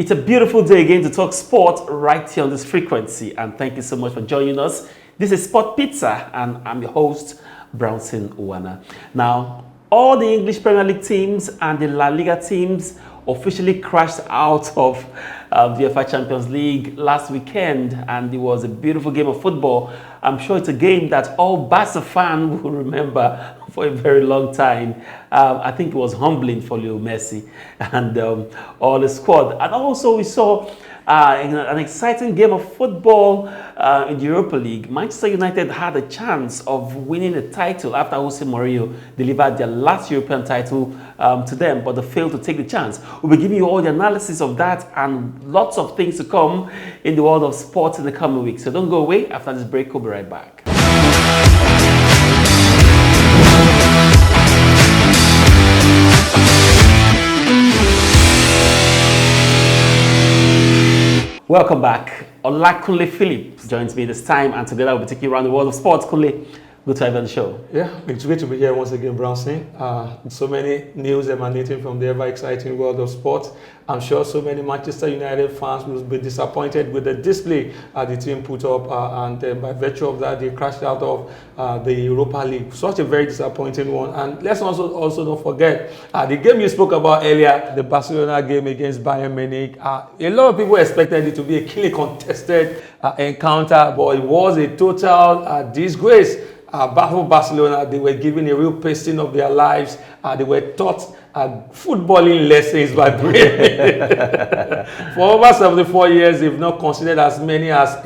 It's a beautiful day again to talk sport right here on this frequency, and thank you so much for joining us. This is Sport Pizza, and I'm your host, Brownson and Kunle. Now, all the English Premier League teams and the La Liga teams officially crashed out of the UEFA Champions League last weekend, and it was a beautiful game of football. I'm sure it's a game that all Barca fans will remember for a very long time. I think it was humbling for Leo Messi and all the squad. And also we saw an exciting game of football in the Europa League. Manchester United had a chance of winning the title after Jose Mourinho delivered their last European title to them, but they failed to take the chance. We'll be giving you all the analysis of that and lots of things to come in the world of sports in the coming weeks. So don't go away. After this break, we'll be right back. Welcome back. Kunle Philip joins me this time, and together we'll be taking you around the world of sports. Kunle, good to have you on the show. Yeah, it's great to be here once again, Brownson. So many news emanating from the ever-exciting world of sports. I'm sure so many Manchester United fans will be disappointed with the display the team put up, and by virtue of that, they crashed out of the Europa League. Such a very disappointing one. And let's also don't forget the game you spoke about earlier, the Barcelona game against Bayern Munich. A lot of people expected it to be a keenly contested encounter, but it was a total disgrace. For Barcelona, they were given a real pasting of their lives. They were taught footballing lessons by Brian. For over 74 years, they've not considered as many as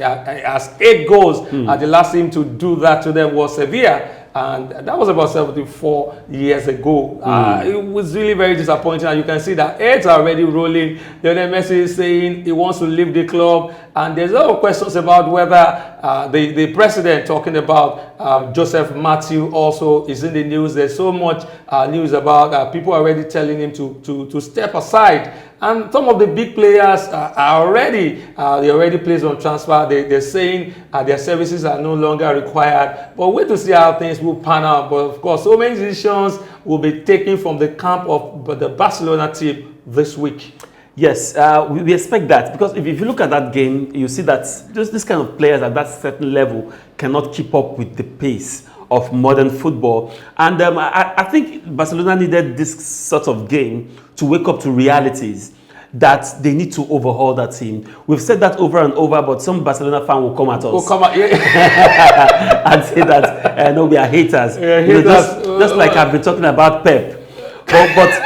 8 goals. The last team to do that to them was Sevilla. And that was about 74 years ago. It was really very disappointing. And you can see that heads are already rolling. Lionel Messi is saying he wants to leave the club. And there's a lot of questions about whether the president, talking about Joseph Matthew, also is in the news. There's so much news about people already telling him to step aside. And some of the big players are already, they already placed on transfer. They're saying their services are no longer required. But wait to see how things will pan out. But of course, so many decisions will be taken from the camp of the Barcelona team this week. Yes, we expect that, because if you look at that game, you see that this kind of players at that certain level cannot keep up with the pace of modern football. And I think Barcelona needed this sort of game to wake up to realities that they need to overhaul that team. We've said that over and over, but some Barcelona fan will come at us and say that no, we are haters. Just like I've been talking about Pep. But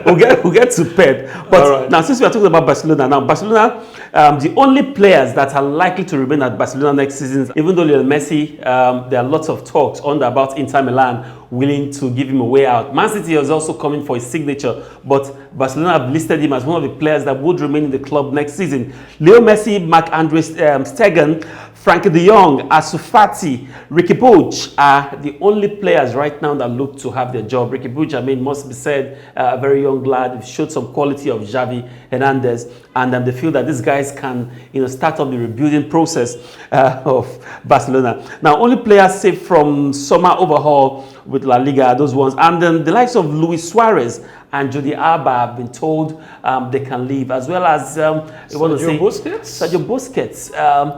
we'll get to Pep. But now, since we are talking about Barcelona, the only players that are likely to remain at Barcelona next season, even though Lionel Messi, there are lots of talks about Inter Milan willing to give him a way out. Man City is also coming for his signature, but Barcelona have listed him as one of the players that would remain in the club next season. Leo Messi, Marc-Andre Stegen, Frankie de Jong, Ansu Fati, Ricky Puig are the only players right now that look to have their job. Ricky Puig, must be said, a very young lad, showed some quality of Xavi Hernandez, and they feel that these guys can, start up the rebuilding process of Barcelona. Now, only players saved from summer overhaul with La Liga are those ones, and then the likes of Luis Suarez and Jordi Alba have been told they can leave, as well as Sergio Busquets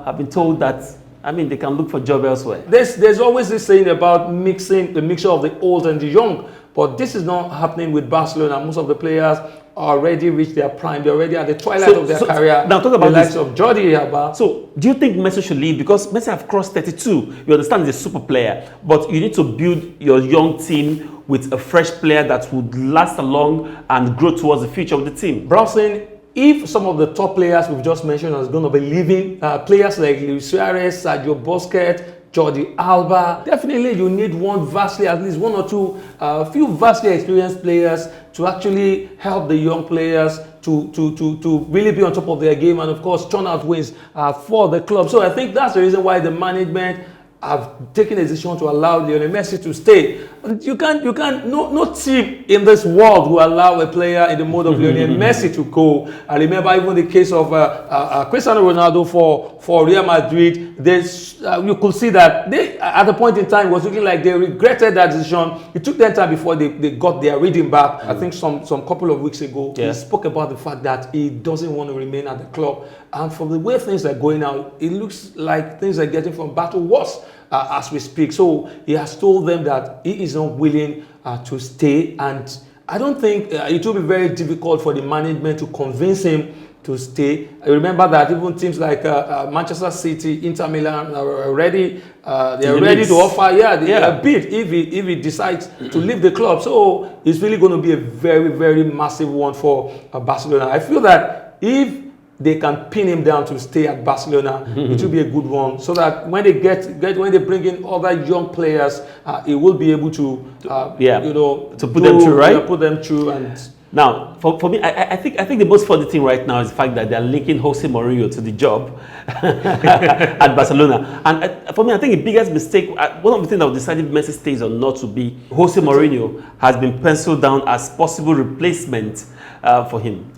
have been told that they can look for a job elsewhere. There's always this saying about the mixture of the old and the young, but this is not happening with Barcelona. Most of the players already reached their prime. They're already at the twilight of their career. Now talk about the likes of Jordi Alba. So do you think Messi should leave? Because Messi have crossed 32. You understand he's a super player, but you need to build your young team with a fresh player that would last along and grow towards the future of the team. Brownson, if some of the top players we've just mentioned are going to be leaving, players like Luis Suarez, Sergio Busquets, Jordi Alba, definitely you need at least one or two, few vastly experienced players to actually help the young players to really be on top of their game and, of course, turn out wins for the club. So I think that's the reason why the management have taken a decision to allow Lionel Messi to stay. You can't, no team in this world will allow a player in the mode of Lionel Messi to go. I remember even the case of Cristiano Ronaldo for Real Madrid. You could see that they, at a point in time, was looking like they regretted that decision. It took them time before they got their reading back. I think some couple of weeks ago, he spoke about the fact that he doesn't want to remain at the club. And from the way things are going now, it looks like things are getting from bad to worse as we speak. So he has told them that he is not willing to stay. And I don't think it will be very difficult for the management to convince him to stay. I remember that even teams like Manchester City, Inter Milan are ready. They are ready to offer a bid if he decides to leave the club. So it's really going to be a very, very massive one for Barcelona. I feel that if they can pin him down to stay at Barcelona, it will be a good one. So that when they when they bring in other young players, he will be able to put them through, right? Put them through. And now, for me, I think the most funny thing right now is the fact that they are linking Jose Mourinho to the job at Barcelona. And for me, I think the biggest mistake, one of the things that decided Messi stays or not to be, Jose Mourinho has been penciled down as possible replacement for him.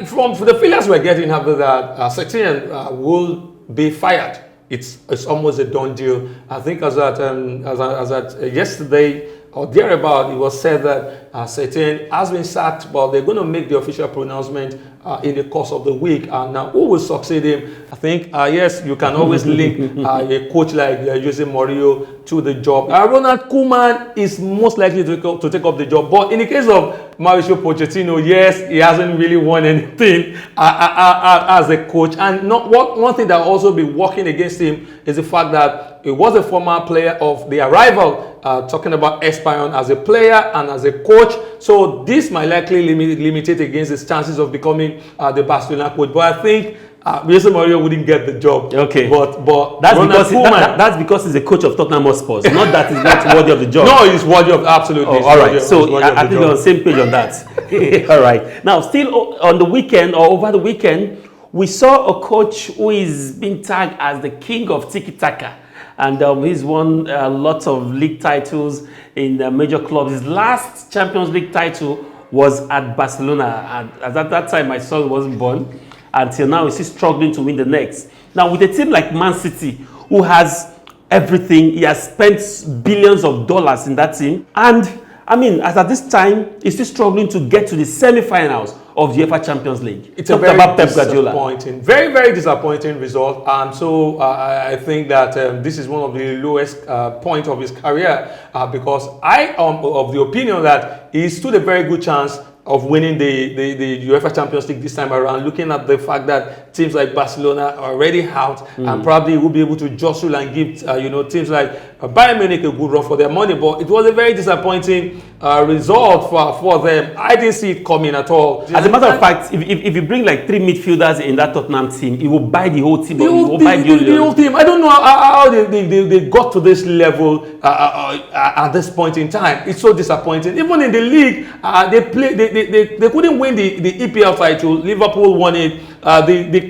From the feelings we're getting after that, Setien will be fired. It's almost a done deal. I think as at yesterday or thereabout, it was said that Setien has been sacked, but they're going to make the official pronouncement in the course of the week. Now, who will succeed him? I think, yes, you can always link a coach like Jose Mourinho to the job. Ronald Koeman is most likely to take up the job. But in the case of Mauricio Pochettino, yes, he hasn't really won anything as a coach. And one thing that will also be working against him is the fact that he was a former player of the arrival, talking about Espanyol as a player and as a coach. So this might likely limit it against his chances of becoming the Barcelona coach. But I think Jose Mourinho wouldn't get the job. Okay. But that's because he's a coach of Tottenham Hotspur. Not that he's not worthy of the job. No, he's worthy of, absolutely. Oh, all right. So I think we're on the same page on that. All right. Now, still on the weekend or over the weekend, we saw a coach who is being tagged as the king of tiki-taka. And he's won lots of league titles in major clubs. His last Champions League title was at Barcelona. And at that time, my son wasn't born. Until now, he's still struggling to win the next. Now, with a team like Man City, who has everything, he has spent billions of dollars in that team. And, I mean, as at this time, he's still struggling to get to the semi-finals of the UEFA Champions League. It's a very disappointing, very, very disappointing result. So I think that this is one of the lowest point of his career because I am of the opinion that he stood a very good chance of winning the UEFA Champions League this time around, looking at the fact that teams like Barcelona are already out and probably will be able to jostle and give teams like Bayern Munich a good run for their money. But it was a very disappointing result for them. I didn't see it coming at all. As a matter of fact, if you bring like 3 midfielders in that Tottenham team, he will buy the whole team. The whole team. I don't know how they got to this level at this point in time. It's so disappointing. Even in the league, they couldn't win the EPL title. Liverpool won it. The league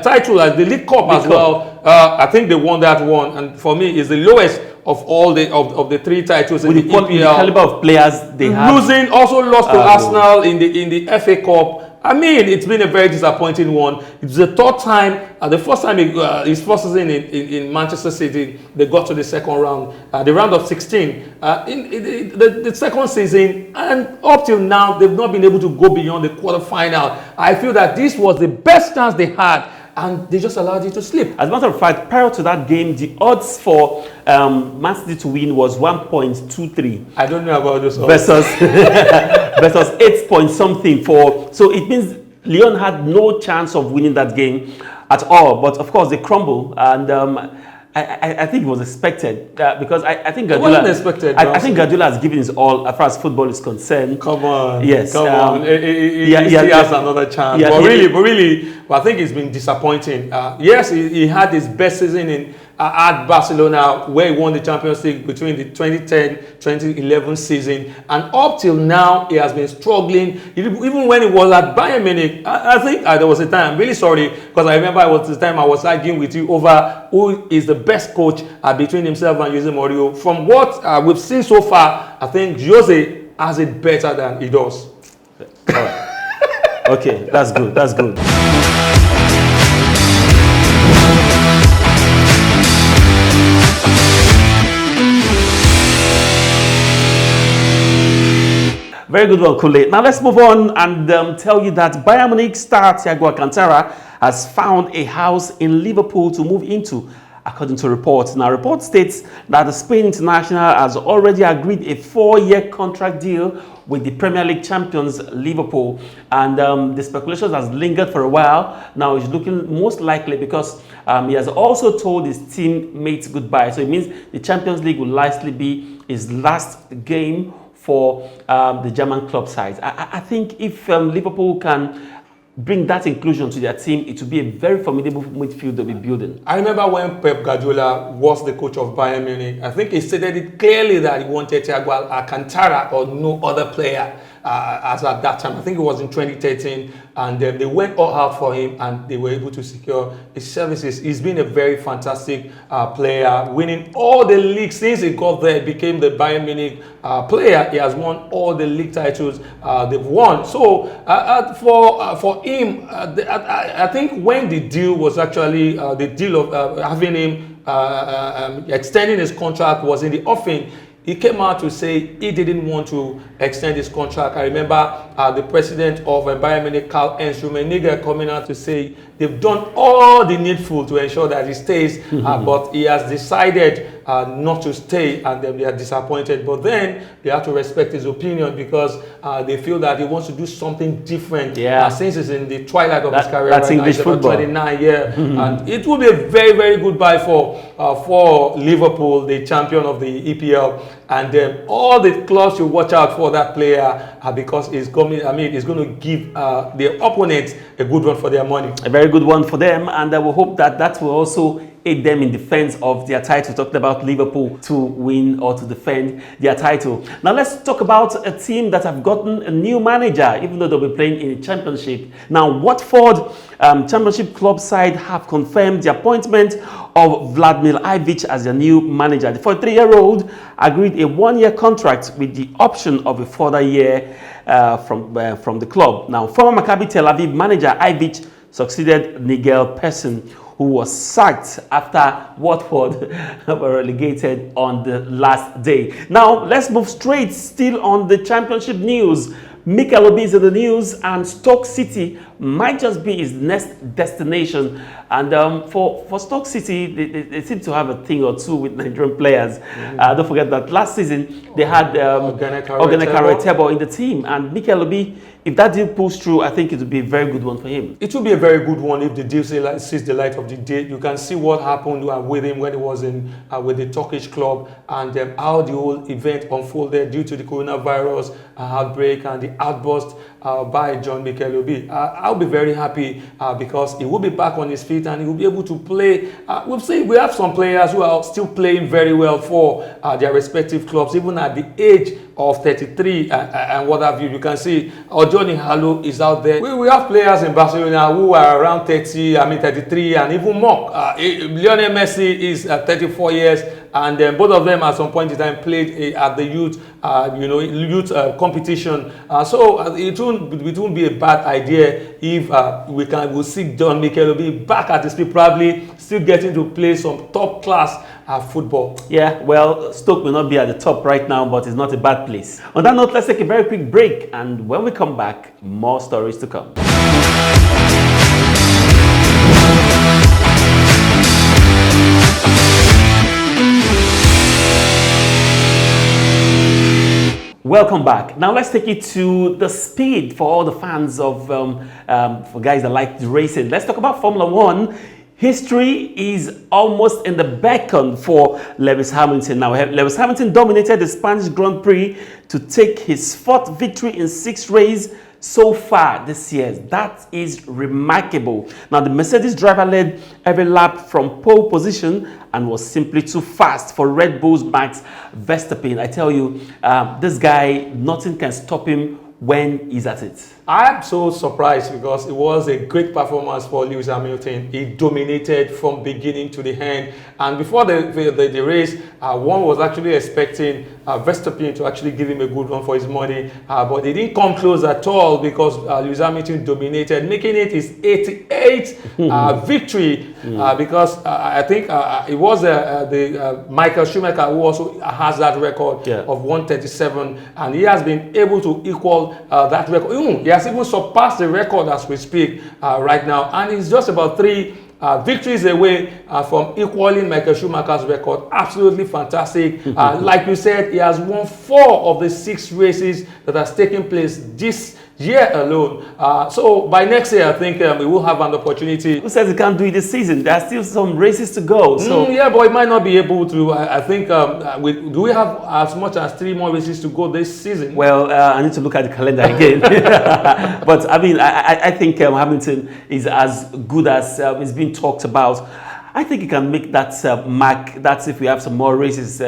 title, the League Cup as well. I think they won that one, and for me, it's the lowest of all the 3 titles in the EPL. The caliber of players they have. Losing, also lost to Arsenal in the FA Cup. I mean, it's been a very disappointing one. It's the 3rd time. The first time his first season in Manchester City, they got to the second round, the round of 16. In the second season, and up till now, they've not been able to go beyond the quarterfinal. I feel that this was the best chance they had, and they just allowed it to slip. As a matter of fact, prior to that game, the odds for Man City to win was 1.23. I don't know about those odds. Versus 8 point something for. So it means Lyon had no chance of winning that game at all. But of course, they crumble. And I think it was expected because I think Guardiola. It wasn't expected. I think Guardiola has given his all as far as football is concerned. Come on. Yes. Come on. He has another chance. But really, I think it's been disappointing. Yes, he had his best season at Barcelona, where he won the Champions League between the 2010-2011 season, and up till now he has been struggling. Even when he was at Bayern Munich, I think there was a time, I'm really sorry, because I remember it was the time I was arguing with you over who is the best coach between himself and Jose Mourinho. From what we've seen so far, I think Jose has it better than he does. All right. Okay, that's good. That's good. Very good one, Kunle. Now let's move on and tell you that Bayern Munich star Thiago Alcantara has found a house in Liverpool to move into, according to reports. Now, report states that the Spain international has already agreed a 4-year contract deal with the Premier League champions Liverpool, and the speculations has lingered for a while. Now it's looking most likely because he has also told his teammates goodbye. So it means the Champions League will likely be his last game for the German club side. I think if Liverpool can bring that inclusion to their team, it will be a very formidable midfield they'll be building. I remember when Pep Guardiola was the coach of Bayern Munich, I think he stated it clearly that he wanted Thiago Alcantara or no other player as at that time. I think it was in 2013, and they went all out for him and they were able to secure his services. He's been a very fantastic player, winning all the leagues since he got there, became the Bayern Munich player. He has won all the league titles they've won. So for him, I think when the deal was actually the deal of having him extending his contract was in the offing, he came out to say he didn't want to extend his contract. I remember the president of Bayern Munich, Karl-Heinz Rummenigge, coming out to say they've done all the needful to ensure that he stays, but he has decided not to stay, and then they are disappointed. But then they have to respect his opinion because they feel that he wants to do something different. Since he's in the twilight of his career, that's English football. 29 years, and it will be a very, very good buy for Liverpool, the champion of the EPL. And all the clubs you watch out for that player because he's coming. I mean, he's going to give their opponents a good one for their money. A very good one for them, and I will hope that that will also aid them in defense of their title. Talking about Liverpool to win or to defend their title. Now let's talk about a team that have gotten a new manager, even though they'll be playing in the Championship. Now, Watford Championship club side have confirmed the appointment of Vladimir Ivic as their new manager. The 43-year-old agreed a 1-year contract with the option of a further year from the club. Now, former Maccabi Tel Aviv manager Ivic succeeded Nigel Pearson, who was sacked after Watford were relegated on the last day. Now, let's move straight still on the Championship news. Mikel is in the news, and Stoke City might just be his next destination. And for Stoke City, they seem to have a thing or two with Nigerian players. Don't forget that last season they had Ogenekare in the team, and Mikel Obi, if that deal pulls through, I think it would be a very good one for him. It will be a very good one if the deal sees the light of the day. You can see what happened with him when he was in with the Turkish club, and how the whole event unfolded due to the coronavirus outbreak and the outburst by John Mikel Obi. I'll be very happy because he will be back on his feet and he will be able to play. We've seen we have some players who are still playing very well for their respective clubs, even at the age of 33 and what have you. You can see Johnny Halu is out there. We have players in Barcelona who are around 30, 33 and even more. Lionel Messi is 34 years, and both of them at some point in time played at the youth competition. So it won't be a bad idea if we'll see John Mikel Obi back at his feet, probably still getting to play some top class football. Yeah, well, Stoke will not be at the top right now, but it's not a bad place. On that note, let's take a very quick break, and when we come back, more stories to come. Welcome back. Now let's take it to the speed for all the fans of for guys that like racing. Let's talk about Formula One. History is almost in the beckon for Lewis Hamilton. Now, Lewis Hamilton dominated the Spanish Grand Prix to take his 4th victory in 6 races so far this year. That is remarkable. Now, the Mercedes driver led every lap from pole position and was simply too fast for Red Bull's Max Verstappen. I tell you, this guy, nothing can stop him when he's at it. I'm so surprised because it was a great performance for Lewis Hamilton. He dominated from beginning to the end. And before the race, one was actually expecting Verstappen to actually give him a good run for his money. But he didn't come close at all because Lewis Hamilton dominated, making it his 88th victory. Because I think it was Michael Schumacher who also has that record of 137. And he has been able to equal that record. He has even surpassed the record as we speak right now, and it's just about 3 victories away from equaling Michael Schumacher's record. Absolutely fantastic. Like you said, he has won 4 of the 6 races that has taken place this year alone. So by next year, I think we will have an opportunity. Who says he can't do it this season? There are still some races to go. So yeah, but he might not be able to. I think do we have as much as 3 more races to go this season? Well, I need to look at the calendar again. But I mean, I think Hamilton is as good as it's been talked about. I think he can make that mark. That's if we have some more races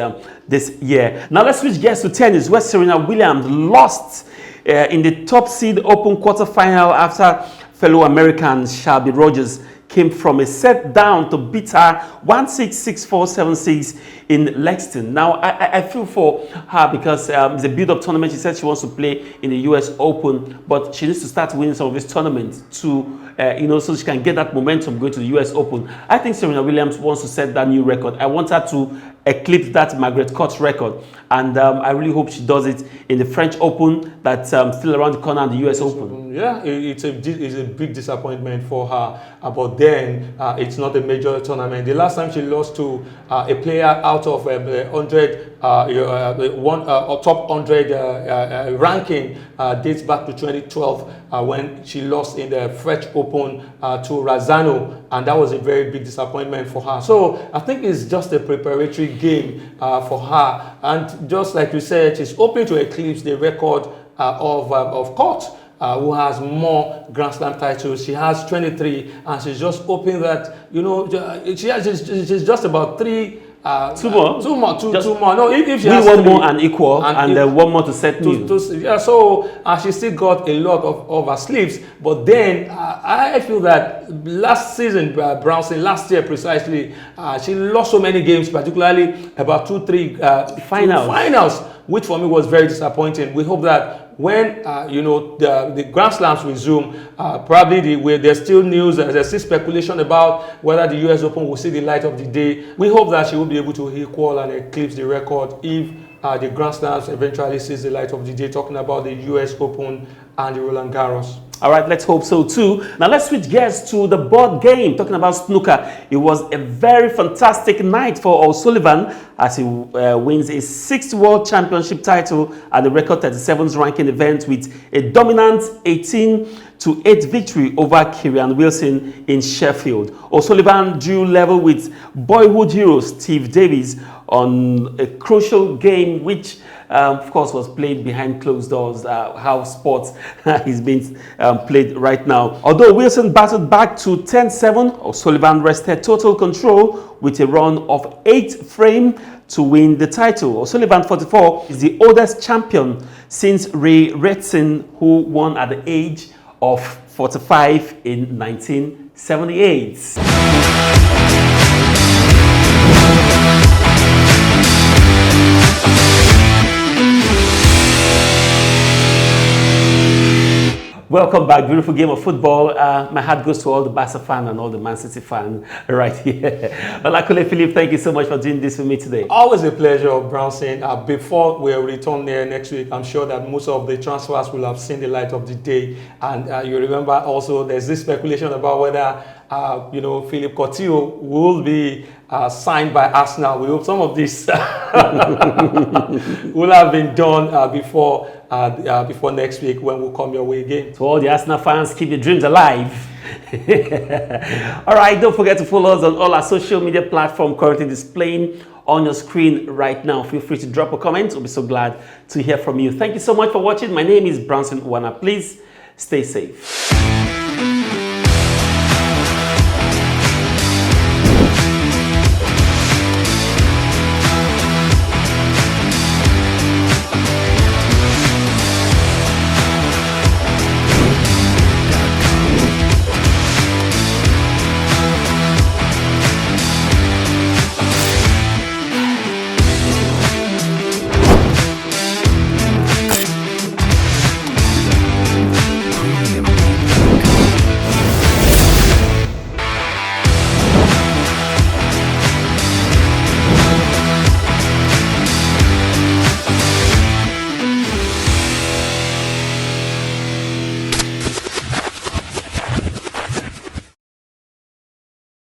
this year. Now let's switch gears to tennis, where Serena Williams lost in the top seed Open quarterfinal after fellow American Shelby Rogers came from a set down to beat her 1-6, 6-4, 7-6 in Lexington. Now, I feel for her because it's a build-up tournament. She said she wants to play in the US Open, but she needs to start winning some of these tournaments to, so she can get that momentum going to the US Open. I think Serena Williams wants to set that new record. I want her to eclipse that Margaret Court record, and I really hope she does it in the French Open that's still around the corner, and the US Open. Yeah, it's a big disappointment for her, but then it's not a major tournament. The last time she lost to a player out of the 100, top 100 ranking dates back to 2012 when she lost in the French Open to Razzano, and that was a very big disappointment for her. So I think it's just a preparatory game for her, and just like you said, she's hoping to eclipse the record of Court, who has more Grand Slam titles. She has 23, and she's just hoping that, she's just about 3. Two more. No, if she has one more and equal, and then one more to set new. Yeah, so she still got a lot of her sleeves. But then I feel that last season, Brownson, last year precisely, she lost so many games, particularly about 2-3 finals, which for me was very disappointing. We hope that when the Grand Slams resume, probably there's still news, there's still speculation about whether the US Open will see the light of the day. We hope that she will be able to equal and eclipse the record if the Grand Slams eventually sees the light of the day, talking about the US Open and the Roland Garros. All right, let's hope so too. Now let's switch gears to the board game, talking about snooker. It was a very fantastic night for O'Sullivan as he wins his 6th World Championship title at the record 37th ranking event with a dominant 18-8 victory over Kieran Wilson in Sheffield. O'Sullivan drew level with boyhood hero Steve Davis on a crucial game which of course was played behind closed doors, how sports is being played right now. Although Wilson battled back to 10-7, O'Sullivan wrested total control with a run of 8 frames to win the title. O'Sullivan, 44, is the oldest champion since Ray Retson, who won at the age of 45 in 1978. Welcome back. Beautiful game of football. My heart goes to all the Barca fan and all the Man City fan right here. Alcantara, Philip, thank you so much for doing this with me today. Always a pleasure, Brownson. Before we return there next week, I'm sure that most of the transfers will have seen the light of the day. And you remember also there's this speculation about whether Philippe Coutinho will be signed by Arsenal. We hope some of this will have been done before next week when we come your way again. To all the Arsenal fans, keep your dreams alive. All right, don't forget to follow us on all our social media platforms currently displaying on your screen right now. Feel free to drop a comment. We'll be so glad to hear from you. Thank you so much for watching. My name is Brownson and Kunle. Please Stay safe.